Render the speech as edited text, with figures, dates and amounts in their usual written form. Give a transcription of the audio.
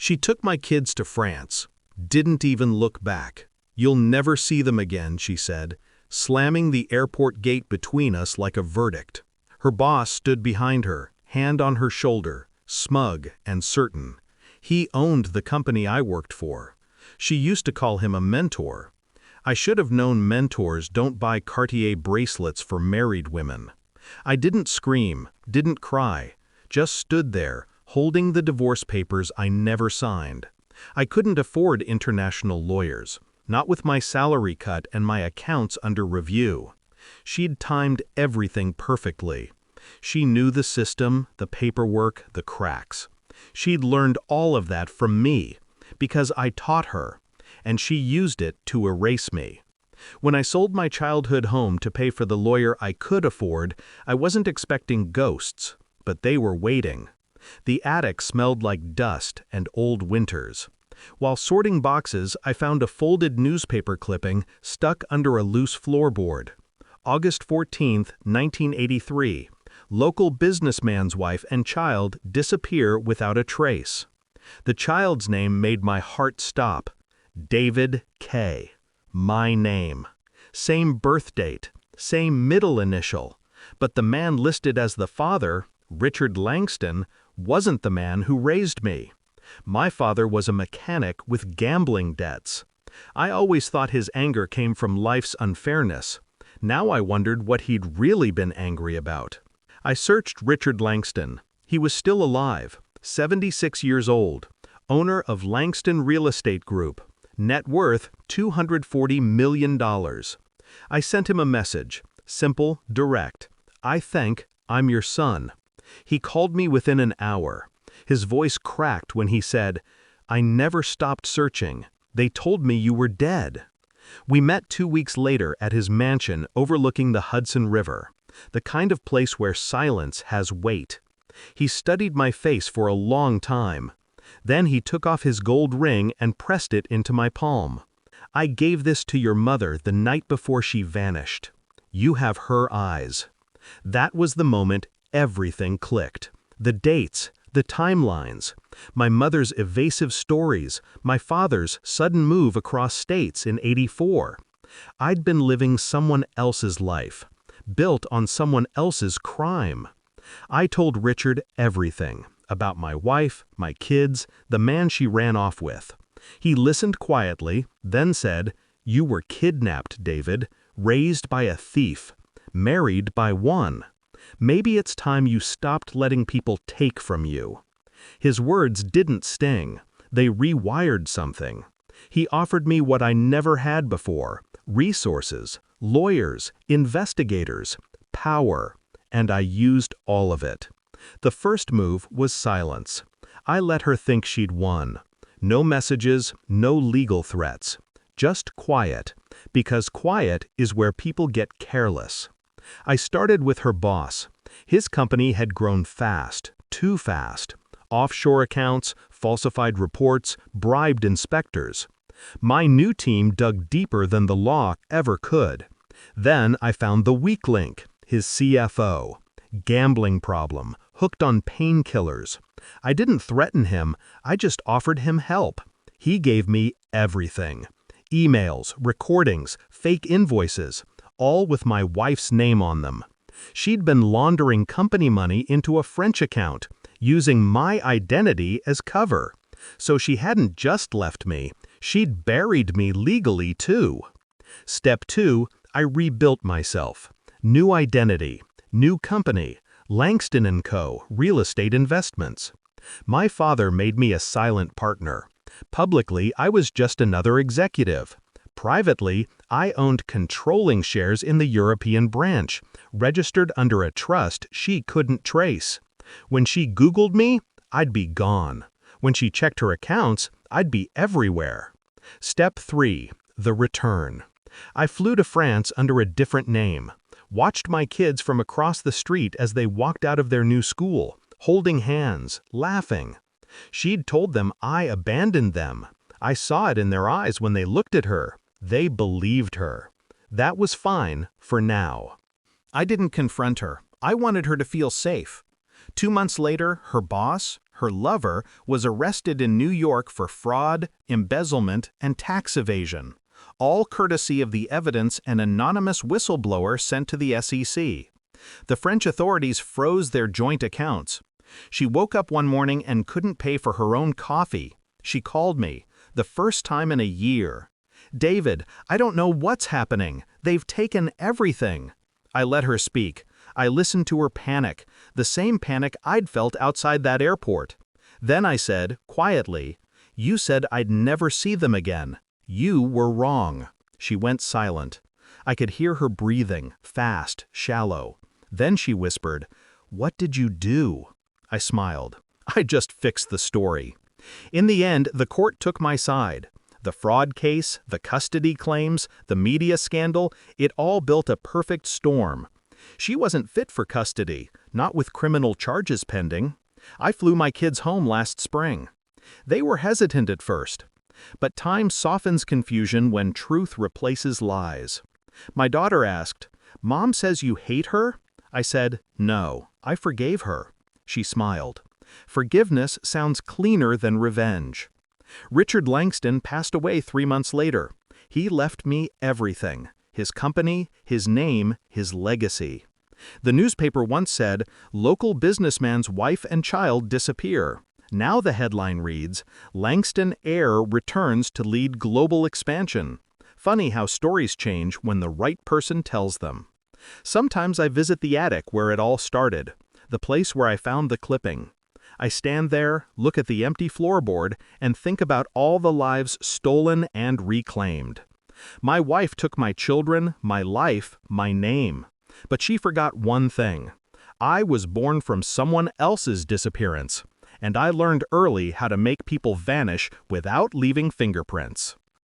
She took my kids to France. Didn't even look back. "You'll never see them again," she said, slamming the airport gate between us like a verdict. Her boss stood behind her, hand on her shoulder, smug and certain. He owned the company I worked for. She used to call him a mentor. I should have known mentors don't buy Cartier bracelets for married women. I didn't scream, didn't cry, just stood there, holding the divorce papers I never signed. I couldn't afford international lawyers, not with my salary cut and my accounts under review. She'd timed everything perfectly. She knew the system, the paperwork, the cracks. She'd learned all of that from me, because I taught her, and she used it to erase me. When I sold my childhood home to pay for the lawyer I could afford, I wasn't expecting ghosts, but they were waiting. The attic smelled like dust and old winters. While sorting boxes, I found a folded newspaper clipping stuck under a loose floorboard. August 14, 1983. Local businessman's wife and child disappear without a trace. The child's name made my heart stop. David K. My name. Same birth date, same middle initial. But the man listed as the father, Richard Langston, wasn't the man who raised me. My father was a mechanic with gambling debts. I always thought his anger came from life's unfairness. Now I wondered what he'd really been angry about. I searched Richard Langston. He was still alive, 76 years old, owner of Langston Real Estate Group, net worth $240 million. I sent him a message, simple, direct. I'm your son. He called me within an hour. His voice cracked when he said, "I never stopped searching. They told me you were dead." We met 2 weeks later at his mansion overlooking the Hudson River, the kind of place where silence has weight. He studied my face for a long time. Then he took off his gold ring and pressed it into my palm. "I gave this to your mother the night before she vanished. You have her eyes." That was the moment everything clicked. The dates, the timelines, my mother's evasive stories, my father's sudden move across states in '84. I'd been living someone else's life, built on someone else's crime. I told Richard everything, about my wife, my kids, the man she ran off with. He listened quietly, then said, "You were kidnapped, David, raised by a thief, married by one. Maybe it's time you stopped letting people take from you." His words didn't sting. They rewired something. He offered me what I never had before: resources, lawyers, investigators, power, and I used all of it. The first move was silence. I let her think she'd won. No messages, no legal threats. Just quiet, because quiet is where people get careless. I started with her boss. His company had grown fast, too fast. Offshore accounts, falsified reports, bribed inspectors. My new team dug deeper than the law ever could. Then I found the weak link, his CFO. Gambling problem, hooked on painkillers. I didn't threaten him, I just offered him help. He gave me everything. Emails, recordings, fake invoices, all with my wife's name on them. She'd been laundering company money into a French account, using my identity as cover. So she hadn't just left me, she'd buried me legally too. Step 2, I rebuilt myself. New identity, new company, Langston & Co. Real Estate Investments. My father made me a silent partner. Publicly, I was just another executive. Privately, I owned controlling shares in the European branch, registered under a trust she couldn't trace. When she Googled me, I'd be gone. When she checked her accounts, I'd be everywhere. Step 3, the return. I flew to France under a different name. Watched my kids from across the street as they walked out of their new school, holding hands, laughing. She'd told them I abandoned them. I saw it in their eyes when they looked at her. They believed her. That was fine for now. I didn't confront her. I wanted her to feel safe. 2 months later, her boss, her lover, was arrested in New York for fraud, embezzlement, and tax evasion, all courtesy of the evidence an anonymous whistleblower sent to the SEC. The French authorities froze their joint accounts. She woke up one morning and couldn't pay for her own coffee. She called me, the first time in a year. "David, I don't know what's happening. They've taken everything." I let her speak. I listened to her panic, the same panic I'd felt outside that airport. Then I said, quietly, "You said I'd never see them again. You were wrong." She went silent. I could hear her breathing, fast, shallow. Then she whispered, "What did you do?" I smiled. "I just fixed the story." In the end, the court took my side. The fraud case, the custody claims, the media scandal, it all built a perfect storm. She wasn't fit for custody, not with criminal charges pending. I flew my kids home last spring. They were hesitant at first. But time softens confusion when truth replaces lies. My daughter asked, "Mom says you hate her?" I said, "No, I forgave her." She smiled. Forgiveness sounds cleaner than revenge. Richard Langston passed away 3 months later. He left me everything: his company, his name, his legacy. The newspaper once said, "Local businessman's wife and child disappear." Now the headline reads, "Langston heir returns to lead global expansion." Funny how stories change when the right person tells them. Sometimes I visit the attic where it all started, the place where I found the clipping. I stand there, look at the empty floorboard, and think about all the lives stolen and reclaimed. My wife took my children, my life, my name. But she forgot one thing. I was born from someone else's disappearance, and I learned early how to make people vanish without leaving fingerprints.